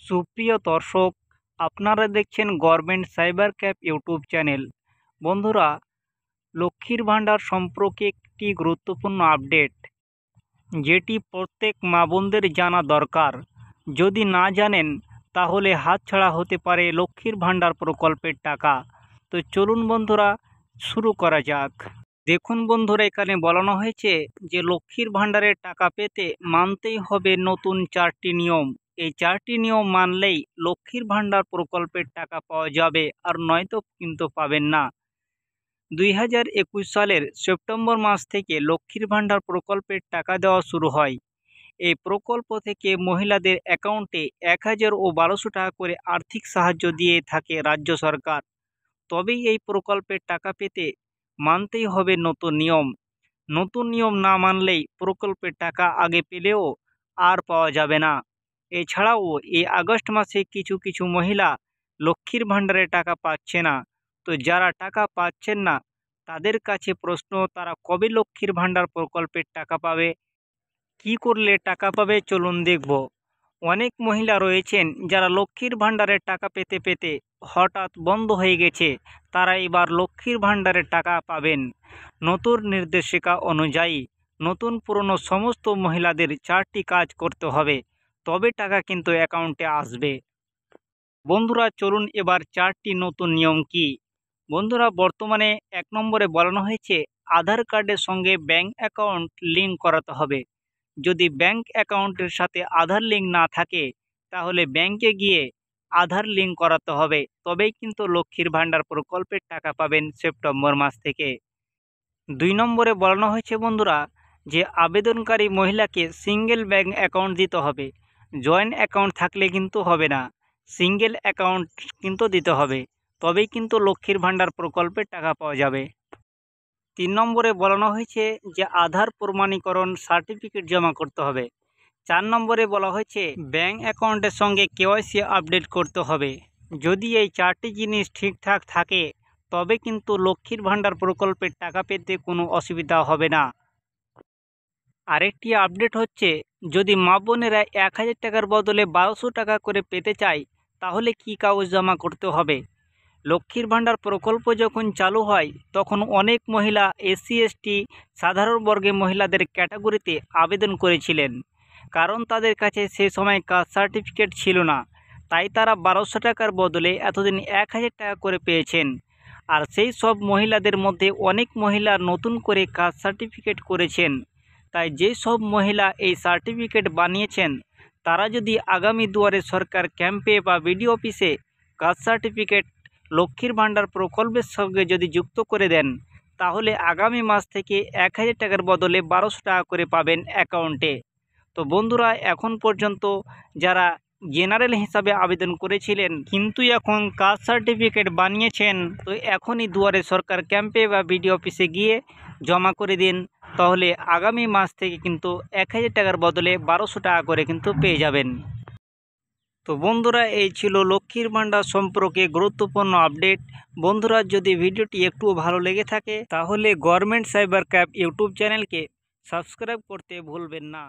সুপ্রিয় দর্শক, আপনারা দেখছেন government cyber cafe YouTube channel. বন্ধুরা, লক্ষ্মীর ভাণ্ডার সম্পর্কে একটি গুরুত্বপূর্ণ আপডেট, যেটি প্রত্যেক মা বোনদের জানা দরকার। যদি না জানেন তাহলে হাতছাড়া হতে পারে লক্ষ্মীর ভাণ্ডার প্রকল্পের টাকা। তো চলুন বন্ধুরা, শুরু করা যাক। দেখুন বন্ধুরা, এখানে বলানো হয়েছে যে লক্ষ্মীর ভাণ্ডারের টাকা পেতে মানতেই হবে নতুন 4টি নিয়ম। এই 4টি নিয়ম মানলেই লক্ষ্মীর ভাণ্ডার প্রকল্পের টাকা পাওয়া যাবে, আর নয়তো কিন্তু পাবেন না। 2021 সালের সেপ্টেম্বর মাস থেকে লক্ষ্মীর ভাণ্ডার প্রকল্পের টাকা দেওয়া শুরু হয়। এই প্রকল্প থেকে মহিলাদের অ্যাকাউন্টে 1000 ও 1200 টাকা করে আর্থিক সাহায্য দিয়ে থাকে রাজ্য সরকার। তবেই এই প্রকল্পের টাকা পেতে মানতেই হবে নতুন নিয়ম। নতুন নিয়ম না মানলেই প্রকল্পের টাকা আগে পেলেও আর পাওয়া যাবে না। এছাড়াও এই আগস্ট মাসে কিছু কিছু মহিলা লক্ষ্মীর ভাণ্ডারের টাকা পাচ্ছে না। তো যারা টাকা পাচ্ছেন না তাদের কাছে প্রশ্ন, তারা কবে লক্ষ্মীর ভাণ্ডার প্রকল্পের টাকা পাবে, কি করলে টাকা পাবে, চলুন দেখব। অনেক মহিলা রয়েছেন যারা লক্ষ্মীর ভাণ্ডারের টাকা পেতে পেতে হঠাৎ বন্ধ হয়ে গেছে। তারা এবার লক্ষ্মীর ভাণ্ডারের টাকা পাবেন। নতুন নির্দেশিকা অনুযায়ী নতুন পুরনো সমস্ত মহিলাদের 4টি কাজ করতে হবে, তবে টাকা কিন্তু অ্যাকাউন্টে আসবে। বন্ধুরা চলুন এবার 4টি নতুন নিয়ম কি। বন্ধুরা, বর্তমানে 1 নম্বরে বলানো হয়েছে আধার কার্ডের সঙ্গে ব্যাংক অ্যাকাউন্ট লিঙ্ক করাতে হবে। যদি ব্যাংক অ্যাকাউন্টের সাথে আধার লিঙ্ক না থাকে তাহলে ব্যাংকে গিয়ে আধার লিঙ্ক করাতে হবে, তবেই কিন্তু লক্ষ্মীর ভাণ্ডার প্রকল্পের টাকা পাবেন সেপ্টেম্বর মাস থেকে। 2 নম্বরে বলানো হয়েছে বন্ধুরা যে আবেদনকারী মহিলাকে সিঙ্গেল ব্যাংক অ্যাকাউন্ট দিতে হবে। জয়েন্ট অ্যাকাউন্ট থাকলে কিন্তু হবে না, সিঙ্গেল অ্যাকাউন্ট কিন্তু দিতে হবে, তবেই কিন্তু লক্ষ্মীর ভাণ্ডার প্রকল্পের টাকা পাওয়া যাবে। 3 নম্বরে বলানো হয়েছে যে আধার প্রমাণীকরণ সার্টিফিকেট জমা করতে হবে। 4 নম্বরে বলা হয়েছে ব্যাংক অ্যাকাউন্টের সঙ্গে কেওয়াইসি আপডেট করতে হবে। যদি এই 4টি জিনিস ঠিকঠাক থাকে তবে কিন্তু লক্ষ্মীর ভাণ্ডার প্রকল্পের টাকা পেতে কোনো অসুবিধা হবে না। আরেকটি আপডেট হচ্ছে, যদি মা বোনেরা 1000 টাকার বদলে 1200 টাকা করে পেতে চায় তাহলে কি কাগজ জমা করতে হবে। লক্ষ্মীর ভাণ্ডার প্রকল্প যখন চালু হয় তখন অনেক মহিলা এসসি এসটি সাধারণ বর্গের মহিলাদের ক্যাটাগরিতে আবেদন করেছিলেন, কারণ তাদের কাছে সে সময় কাস্ট সার্টিফিকেট ছিল না। তাই তারা 1200 টাকার বদলে এতদিন 1000 টাকা করে পেয়েছেন। আর সেই সব মহিলাদের মধ্যে অনেক মহিলা নতুন করে কাস্ট সার্টিফিকেট করেছেন। তাই যেই সব মহিলা এই সার্টিফিকেট বানিয়েছেন তারা যদি আগামী দুয়ারে সরকার ক্যাম্পে বা বিডিও অফিসে কাস্ট সার্টিফিকেট লক্ষ্মীর ভাণ্ডার প্রকল্পের সঙ্গে যদি যুক্ত করে দেন তাহলে আগামী মাস থেকে 1000 টাকার বদলে 1200 টাকা করে পাবেন অ্যাকাউন্টে। তো বন্ধুরা, এখন পর্যন্ত যারা জেনারেল হিসাবে আবেদন করেছিলেন কিন্তু এখন কাস্ট সার্টিফিকেট বানিয়েছেন, তো এখনই দুয়ারে সরকার ক্যাম্পে বা বিডিও অফিসে গিয়ে জমা করে দিন, তাহলে আগামী মাস থেকে কিন্তু 1000 টাকার বদলে 1200 টাকা করে কিন্তু পেয়ে যাবেন। তো বন্ধুরা, এই ছিল লক্ষ্মীর ভাণ্ডার সম্পর্কে গুরুত্বপূর্ণ আপডেট। বন্ধুরা, যদি ভিডিওটি একটু ভালো লেগে থাকে তাহলে গভর্নমেন্ট সাইবার ক্যাফ ইউটিউব চ্যানেলকে সাবস্ক্রাইব করতে ভুলবেন না।